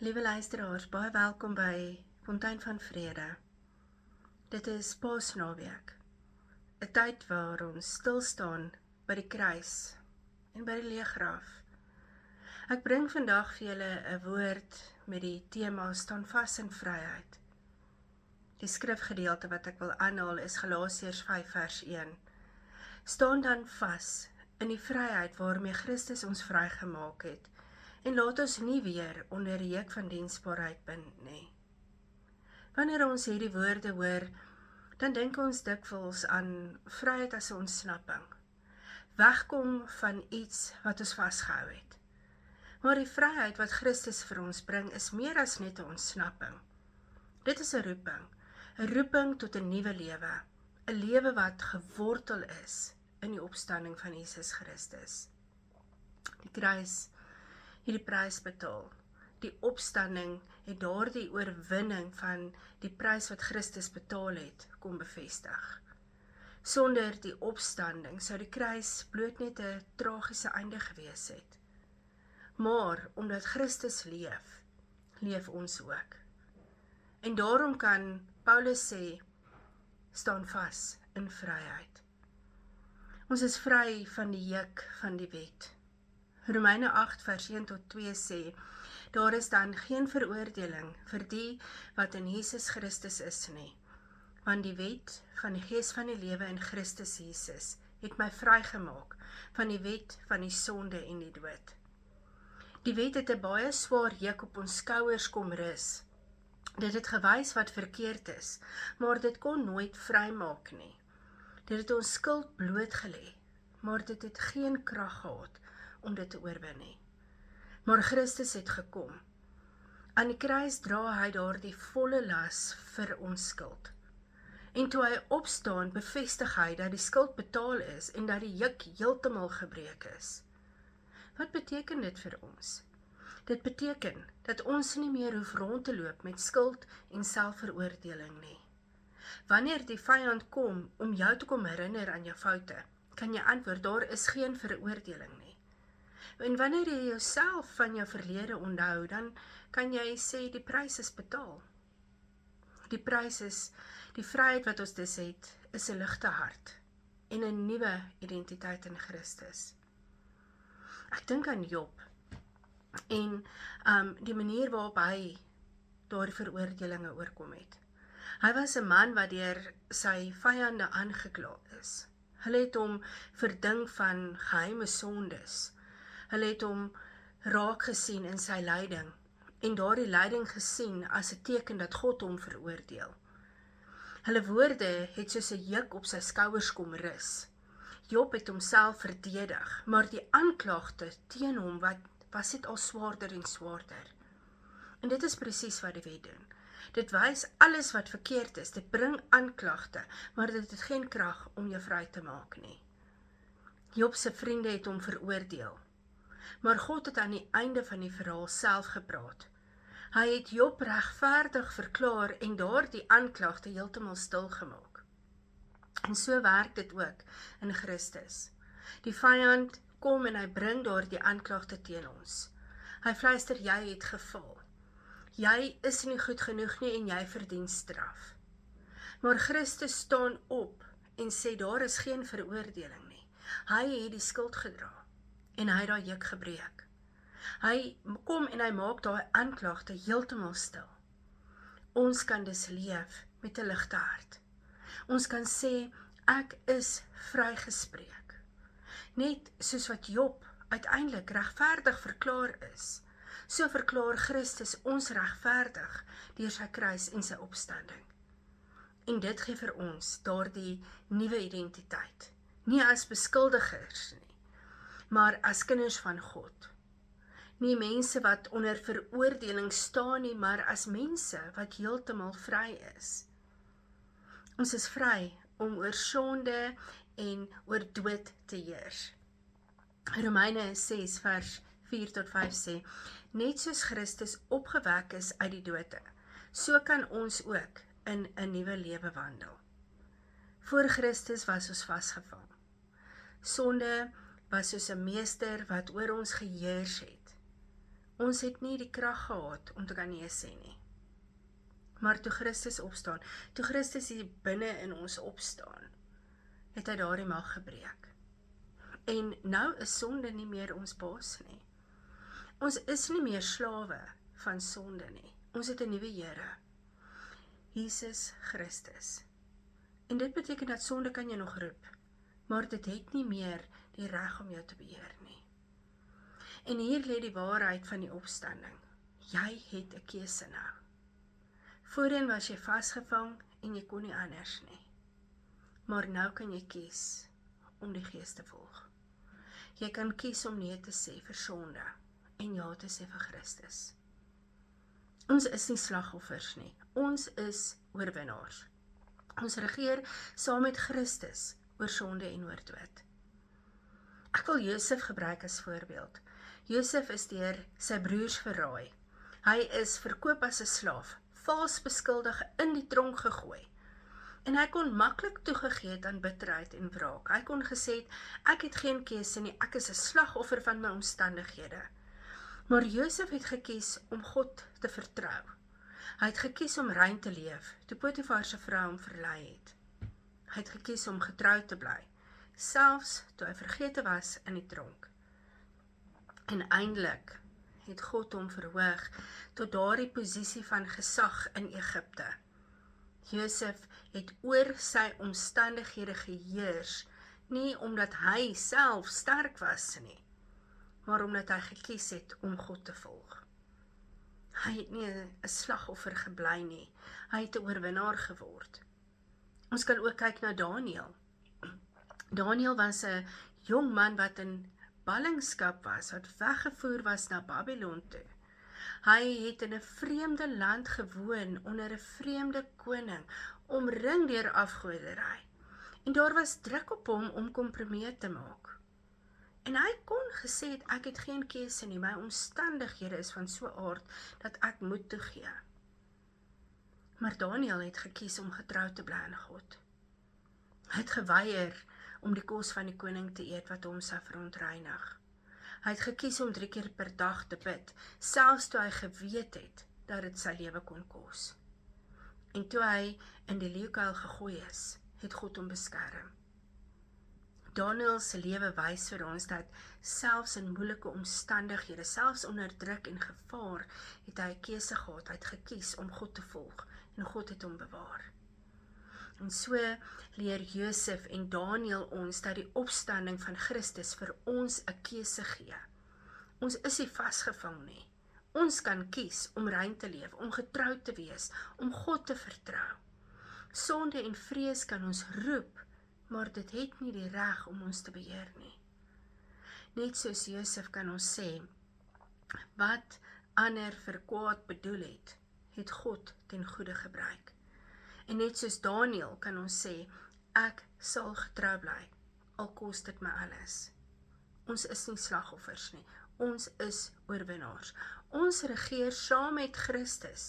Liewe luisteraars, baie welkom by Fontein van Vrede. Dit is Paasnaweek, 'n tyd waar ons stilstaan by die kruis en by die leeggraf. Ek bring vandag vir julle 'n woord met die tema staan vas in vryheid. Die skrifgedeelte wat ek wil aanhaal is Galasiërs 5 vers 1. Staan dan vas in die vryheid waarmee Christus ons vrygemaak het, en laat ons nie weer onder die juk van diensbaarheid bind nie. Wanneer ons hierdie woorde hoor, dan dink ons dikwels aan vryheid as 'n ontsnapping. Wegkom van iets wat ons vasgehou het. Maar die vryheid wat Christus vir ons bring is meer as net 'n ontsnapping. Dit is 'n roeping tot 'n nuwe lewe, 'n lewe wat gewortel is in die opstanding van Jesus Christus. Die kruis het die prys betaal. Die opstanding het daardie oorwinning van die prys wat Christus betaal het, kom bevestig. Sonder die opstanding sou die kruis bloot net 'n tragiese einde gewees het. Maar omdat Christus leef ons ook. En daarom kan Paulus sê, staan vas in vryheid. Ons is vry van die juk van die wet. Romeine 8 vers 1 tot 2 sê, daar is dan geen veroordeling vir die wat in Jesus Christus is nie, want die wet van die gees van die lewe in Christus Jesus het my vrygemaak van die wet van die sonde en die dood. Die wet het 'n baie swaar juk op ons skouers kom rus. Dit het gewys wat verkeerd is, maar dit kon nooit vrymaak nie. Dit het ons skuld blootgelê, maar dit het geen krag gehad om dit te oorwin nie. Maar Christus het gekom. Aan die kruis dra hy daardie volle las vir ons skuld. En toe hy opstaan, bevestig hy dat die skuld betaal is en dat die juk heeltemal gebreek is. Wat beteken dit vir ons? Dit beteken dat ons nie meer hoef rond te loop met skuld en selfveroordeling nie. Wanneer die vyand kom om jou te kom herinner aan jou foute, kan jy antwoord, daar is geen veroordeling nie. En wanneer jy jouself van jou verlede onthou, dan kan jy sê die prys is betaal. Die prys is, die vryheid wat ons dus het, is 'n ligte hart en 'n nuwe identiteit in Christus. Ek dink aan Job en die manier waarop hy daardie veroordelinge oorkom het. Hy was 'n man wat deur sy vyande aangekla is. Hulle het hom verdink van geheime sondes. Hulle het hom raak gesien in sy lyding en daardie lyding gesien as 'n teken dat God hom veroordeel. Hulle woorde het soos 'n juk op sy skouers kom rus. Job het homself verdedig, maar die aanklagte teen hom was net al swaarder en swaarder. En dit is presies wat die wet doen. Dit wys alles wat verkeerd is, dit bring aanklagte, maar dit het geen krag om jou vry te maak nie. Job se vriende het hom veroordeel, maar God het aan die einde van die verhaal self gepraat. Hy het Job regverdig verklaar en daardie aanklagte heeltemal stilgemaak. En so werk dit ook in Christus. Die vyand kom en hy bring daardie aanklagte teen ons. Hy fluister, jy het gefaal. Jy is nie goed genoeg nie en jy verdien straf. Maar Christus staan op en sê daar is geen veroordeling nie. Hy het die skuld gedra en hy het daai juk gebreek. Hy kom en hy maak daai aanklagte heeltemal stil. Ons kan dus leef met 'n ligte hart. Ons kan sê, ek is vrygespreek. Net soos wat Job uiteindelik regverdig verklaar is, so verklaar Christus ons regverdig deur sy kruis en sy opstanding. En dit gee vir ons daardie nuwe identiteit. Nie as beskuldigers nie, maar as kinders van God. Nie mense wat onder veroordeling staan nie, maar as mense wat heeltemal vry is. Ons is vry om oor sonde en oor dood te heers. Romeine 6 vers 4 tot 5 sê, net soos Christus opgewek is uit die dode, so kan ons ook in 'n nuwe lewe wandel. Voor Christus was ons vasgevang. Sonde was soos 'n meester wat oor ons geheers het. Ons het nie die krag gehad om te kan nee sê nie. Maar toe Christus opstaan, toe Christus hier binne in ons opstaan, het hy daardie mag gebreek. En nou is sonde nie meer ons baas nie. Ons is nie meer slawe van sonde nie. Ons het 'n nuwe Here, Jesus Christus. En dit beteken dat sonde kan jy nog roep, maar dit het nie meer die reg om jou te beheer nie. En hier lê die waarheid van die opstanding. Jy het 'n keuse nou. Voorheen was jy vasgevang en jy kon nie anders nie. Maar nou kan jy kies om die Gees te volg. Jy kan kies om nee te sê vir sonde en ja te sê vir Christus. Ons is nie slagoffers nie. Ons is oorwinnaars. Ons regeer saam met Christus oor sonde en oor dood. Ek wil Josef gebruik as voorbeeld. Josef is deur sy broers verraai. Hy is verkoop as 'n slaaf, vals beskuldig, in die tronk gegooi. En hy kon maklik toegegee het aan bitterheid en wraak. Hy kon gesê het, ek het geen keuse nie, ek is 'n slagoffer van my omstandighede. Maar Josef het gekies om God te vertrou. Hy het gekies om rein te leef, toe Potifar se vrou hom verlei het. Hy het gekies om getrou te bly, selfs toe hy vergete was in die tronk. En eindelik het God hom verhoog tot daardie posisie van gesag in Egipte. Josef het oor sy omstandighede geheers, nie omdat hy self sterk was nie, maar omdat hy gekies het om God te volg. Hy het nie 'n slagoffer gebly nie, hy het 'n oorwinnaar geword. Ons kan ook kyk na Daniël. Daniël was 'n jong man wat in ballingskap was, wat weggevoer was na Babylon toe. Hy het in 'n vreemde land gewoon, onder 'n vreemde koning, omring deur afgoderry. En daar was druk op hom om kompromie te maak. En hy kon gesê het, ek het geen keuse nie, my omstandighede is van so 'n aard, dat ek moet toegee. Maar Daniël het gekies om getrou te bly aan God. Hy het geweier om die kos van die koning te eet wat hom sou verontreinig. Hy het gekies om 3 keer per dag te bid, selfs toe hy geweet het, dat dit sy lewe kon kos. En toe hy in die leeukuil gegooi is, het God hom beskerm. Daniël se lewe wys vir ons dat selfs in moeilike omstandighede, selfs onder druk en gevaar, het hy 'n keuse gehad, hy het gekies om God te volg, en God het hom bewaar. En so leer Josef en Daniël ons dat die opstanding van Christus vir ons 'n keuse gee. Ons is nie vasgevang nie. Ons kan kies om rein te leef, om getrou te wees, om God te vertrou. Sonde en vrees kan ons roep, maar dit het nie die reg om ons te beheer nie. Net soos Josef kan ons sê, wat ander vir kwaad bedoel het, het God ten goeie gebruik. En net soos Daniël kan ons sê, ek sal getrou bly, al kos dit my alles. Ons is nie slagoffers nie, ons is oorwinnaars. Ons regeer saam met Christus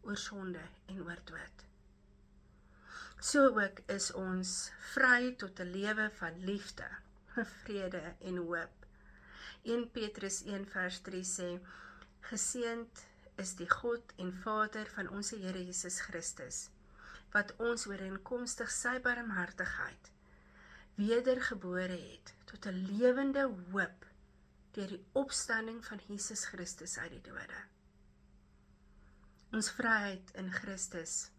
oor sonde en oor dood. So ook is ons vry tot 'n lewe van liefde, vrede en hoop. 1 Petrus 1 vers 3 sê, geseënd is die God en Vader van ons Here Jesus Christus, wat ons ooreenkomstig sy barmhartigheid wedergebore het tot 'n lewende hoop deur die opstanding van Jesus Christus uit die dode. Ons vryheid in Christus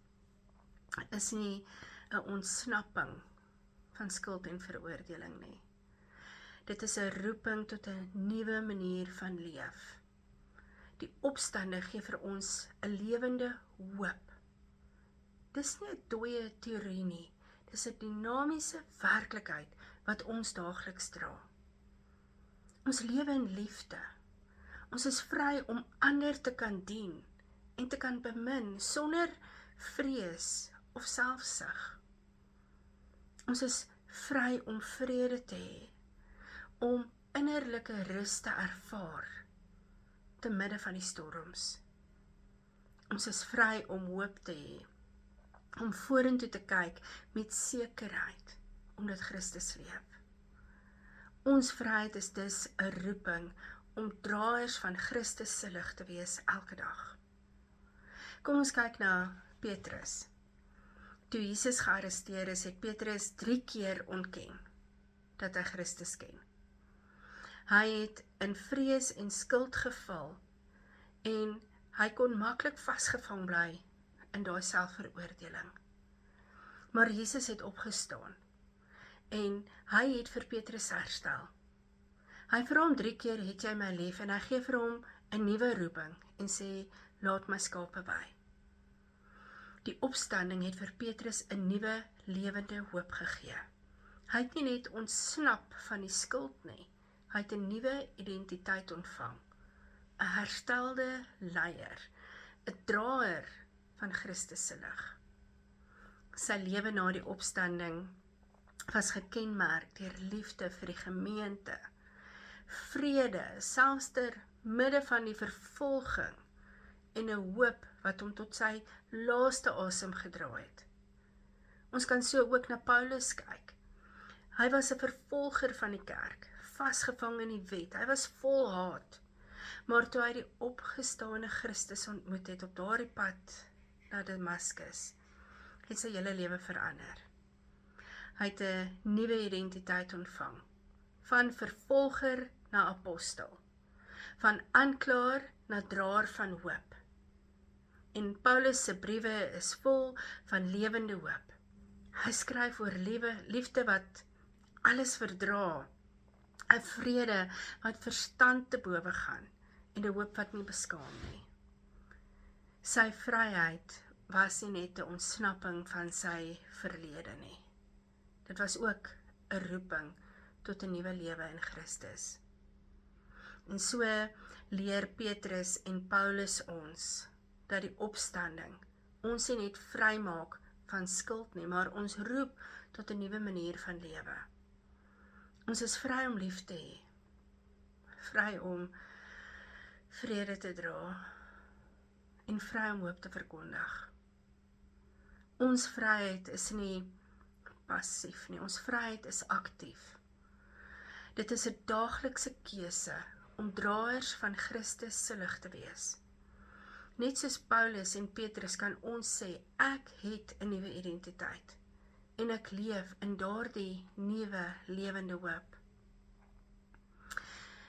is nie 'n ontsnapping van skuld en veroordeling nie. Dit is 'n roeping tot 'n nuwe manier van leef. Die opstanding gee vir ons 'n lewende hoop. Dis nie 'n dooie teorie nie, dis 'n dinamiese werklikheid wat ons daagliks dra. Ons lewe in liefde. Ons is vry om ander te kan dien en te kan bemin sonder vrees of selfsug. Ons is vry om vrede te hê, om innerlike rus te ervaar te midde van die storms. Ons is vry om hoop te hê, om vorentoe te kyk met sekerheid, omdat Christus leef. Ons vryheid is dus 'n roeping om draers van Christus se lig te wees elke dag. Kom ons kyk na Petrus. Toe Jesus gearresteer is, het Petrus 3 keer ontken dat hy Christus ken. Hy het in vrees en skuld geval en hy kon maklik vasgevang bly in daai selfveroordeling. Maar Jesus het opgestaan en hy het vir Petrus herstel. Hy vra hom 3 keer, het jy my lief, en hy gee vir hom 'n nuwe roeping en sê, laat my skape by. Die opstanding het vir Petrus 'n nuwe lewende hoop gegee. Hy het nie net ontsnap van die skuld nie, hy het 'n nuwe identiteit ontvang. 'n herstelde leier, 'n draer van Christus se lig. Sy lewe na die opstanding was gekenmerk deur liefde vir die gemeente, vrede, selfs ter midde van die vervolging, en 'n hoop wat hom tot sy laaste asem gedra het. Ons kan so ook na Paulus kyk. Hy was 'n vervolger van die kerk, vasgevang in die wet, hy was vol haat, maar toe hy die opgestane Christus ontmoet het op daardie pad na Damaskus, het sy hele lewe verander. Hy het 'n nuwe identiteit ontvang, van vervolger na apostel, van aanklaer na draer van hoop. En Paulus se briewe is vol van lewende hoop. Hy skryf oor liefde wat alles verdra, 'n vrede wat verstand te bowe gaan, en 'n hoop wat nie beskaam nie. Sy vryheid was nie net 'n ontsnapping van sy verlede nie. Dit was ook 'n roeping tot 'n nuwe lewe in Christus. En so leer Petrus en Paulus ons dat die opstanding ons nie net vrymaak van skuld nie, maar ons roep tot 'n nuwe manier van lewe. Ons is vry om lief te hê, vry om vrede te dra en vry om hoop te verkondig. Ons vryheid is nie passief nie, ons vryheid is aktief. Dit is 'n daaglikse keuse om draers van Christus se lig te wees. Net soos Paulus en Petrus kan ons sê, ek het 'n nuwe identiteit en ek leef in daardie nuwe lewende hoop.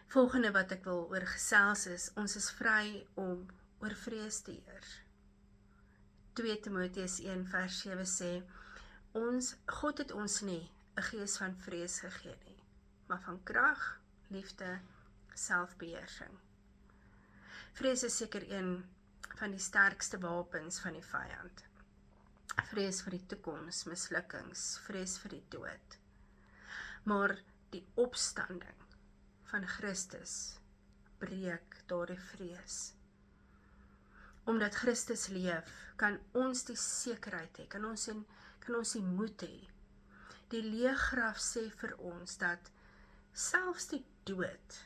Volgende wat ek wil oor gesels is, ons is vry om oor vrees te heers. 2 Timoteus 1 vers 7 sê, God het ons nie 'n gees van vrees gegee nie, maar van krag, liefde, selfbeheersing. Vrees is seker een van die sterkste wapens van die vyand. Vrees vir die toekoms, mislukkings, vrees vir die dood. Maar die opstanding van Christus breek daardie vrees. Omdat Christus leef, kan ons die sekerheid hê, kan ons die moed hê. Die leergraf sê vir ons dat selfs die dood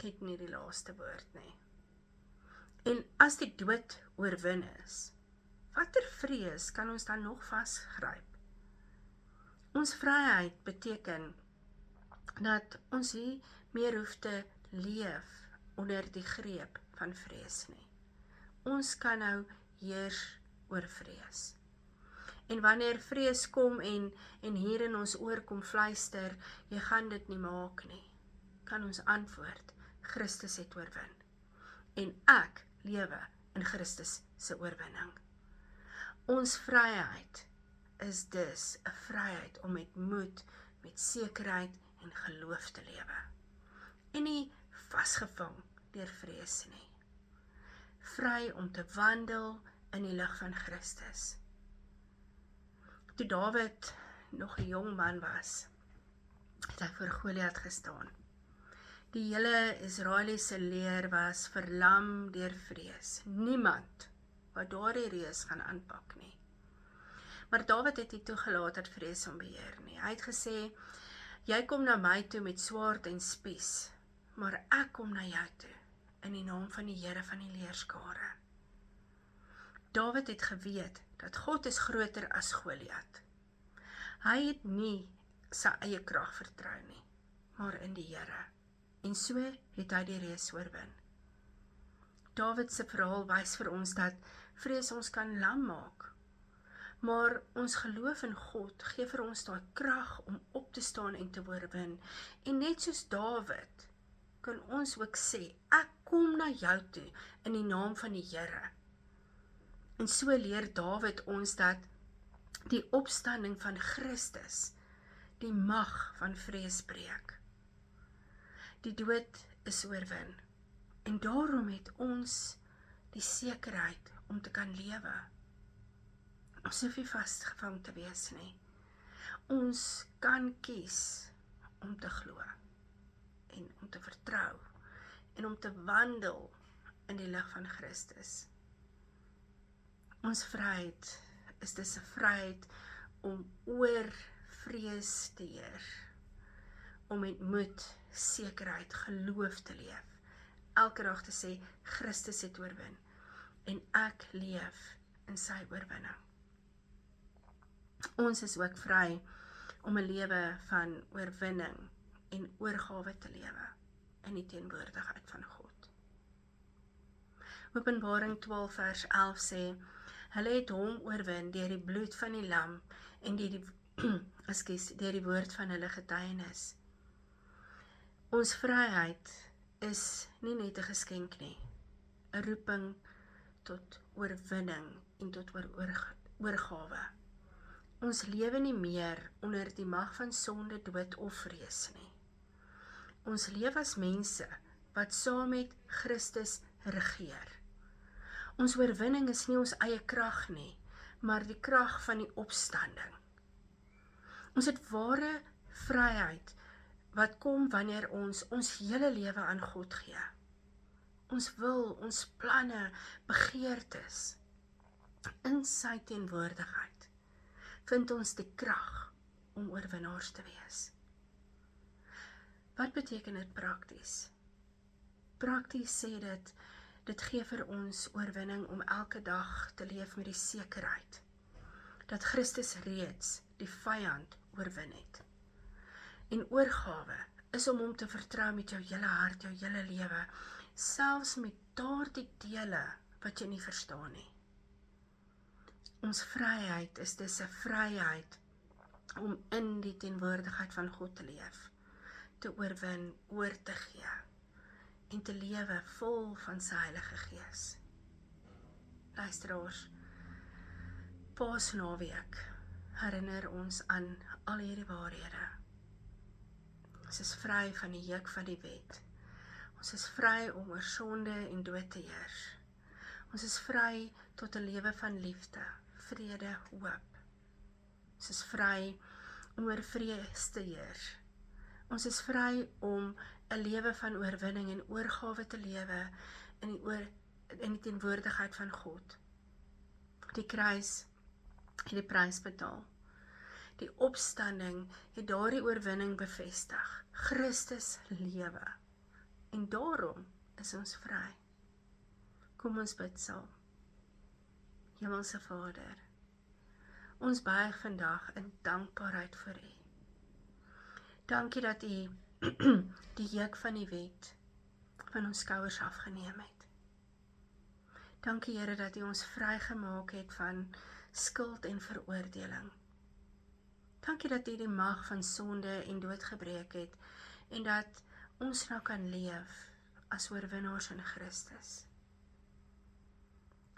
het nie die laaste woord nie. En as die dood oorwin is, watter vrees kan ons dan nog vasgryp? Ons vryheid beteken dat ons nie meer hoef te leef onder die greep van vrees nie. Ons kan nou heers oor vrees. En wanneer vrees kom en hier in ons oor kom fluister, jy gaan dit nie maak nie, kan ons antwoord, Christus het oorwin. En ek lewe in Christus se oorwinning. Ons vryheid is dus 'n vryheid om met moed, met sekerheid en geloof te lewe. En nie vasgevang deur vrees nie. Vry om te wandel in die lig van Christus. Toe Dawid nog 'n jong man was, het hy voor Goliat gestaan. Die hele Israeliese leer was verlam deur vrees. Niemand wat daardie reus gaan aanpak nie. Maar Dawid het nie toegelaat dat vrees hom beheer nie. Hy het gesê, jy kom na my toe met swaard en spies, maar ek kom na jou toe in die naam van die Here van die leerskare. Dawid het geweet dat God is groter as Goliat. Hy het nie sy eie krag vertrou nie, maar in die Here. en so het hy die reus oorwin. Dawid se verhaal wys vir ons dat vrees ons kan lam maak, maar ons geloof in God gee vir ons daai krag om op te staan en te oorwin. En net soos Dawid, kan ons ook sê, ek kom na jou toe in die naam van die Here. En so leer Dawid ons dat die opstanding van Christus die mag van vrees breek. Die dood is oorwin. En daarom het ons die sekerheid om te kan lewe. Ons hoef nie vasgevang te wees nie. Ons kan kies om te glo en om te vertrou en om te wandel in die lig van Christus. Ons vryheid is dus 'n vryheid om oor vrees te heer, om met moed, sekerheid, geloof te leef. Elke dag te sê, Christus het oorwin en ek leef in sy oorwinning. Ons is ook vry om 'n lewe van oorwinning en oorgawe te lewe in die teenwoordigheid van God. Openbaring 12 vers 11 sê, hulle het hom oorwin deur die bloed van die lam en deur die woord van hulle getuienis. Ons vryheid is nie net 'n geskenk nie, 'n roeping tot oorwinning en tot oorgawe. Ons lewe nie meer onder die mag van sonde, dood of vrees nie. Ons leef as mense wat saam met Christus regeer. Ons oorwinning is nie ons eie krag nie, maar die krag van die opstanding. Ons het ware vryheid wat kom wanneer ons hele lewe aan God gee. Ons wil, ons planne, begeertes in sy teenwoordigheid vind ons die krag om oorwinnaars te wees. Wat beteken dit prakties? Prakties sê dit gee vir ons oorwinning om elke dag te leef met die sekerheid dat Christus reeds die vyand oorwin het. En oorgawe is om hom te vertrou met jou hele hart, jou hele lewe, selfs met daardie dele wat jy nie verstaan nie. Ons vryheid is dus 'n vryheid om in die teenwoordigheid van God te leef, te oorwin, oor te gee en te lewe vol van sy Heilige Gees. Luisteraars, Paasnaweek herinner ons aan al hierdie waarhede. Ons is vry van die juk van die wet. Ons is vry om oor sonde en dood te heers. Ons is vry tot 'n lewe van liefde, vrede, hoop. Ons is vry om oor vrees te heers. Ons is vry om 'n lewe van oorwinning en oorgawe te lewe in die teenwoordigheid van God. Die kruis het die prys betaal. Die opstanding het daardie oorwinning bevestig. Christus lewe. En daarom is ons vry. Kom ons bid saam. Hemelse Vader, ons buig vandag in dankbaarheid vir U. Dankie dat U die juk van die wet van ons skouers afgeneem het. Dankie Here dat U ons vrygemaak het van skuld en veroordeling. Dankie dat U die mag van sonde en dood gebreek het en dat ons nou kan leef as oorwinnaars in Christus.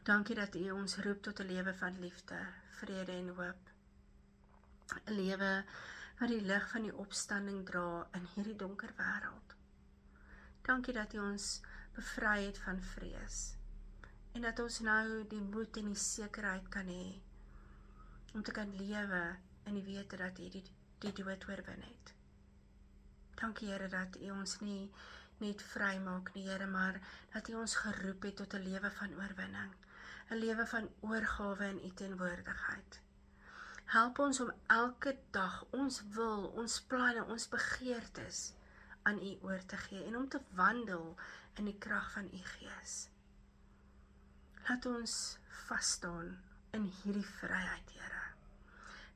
Dankie dat U ons roep tot 'n lewe van liefde, vrede en hoop. 'n Lewe wat die lig van die opstanding dra in hierdie donker wêreld. Dankie dat U ons bevry het van vrees en dat ons nou die moed en die sekerheid kan hê om te kan lewe in die wete dat U die dood oorwin het. Dankie Here dat U ons nie net vry maak nie Here, maar dat U ons geroep het tot 'n lewe van oorwinning, 'n lewe van oorgawe in U teenwoordigheid. Help ons om elke dag ons wil, ons planne, ons begeertes aan U oor te gee en om te wandel in die krag van U Gees. Laat ons vas staan in hierdie vryheid, Here.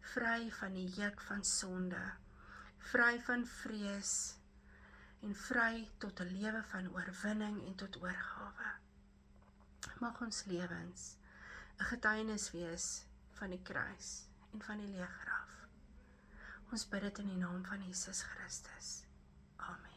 Vry van die juk van sonde, vry van vrees en vry tot 'n lewe van oorwinning en tot oorgawe. Mag ons lewens 'n getuienis wees van die kruis en van die leë graf. Ons bid dit in die naam van Jesus Christus. Amen.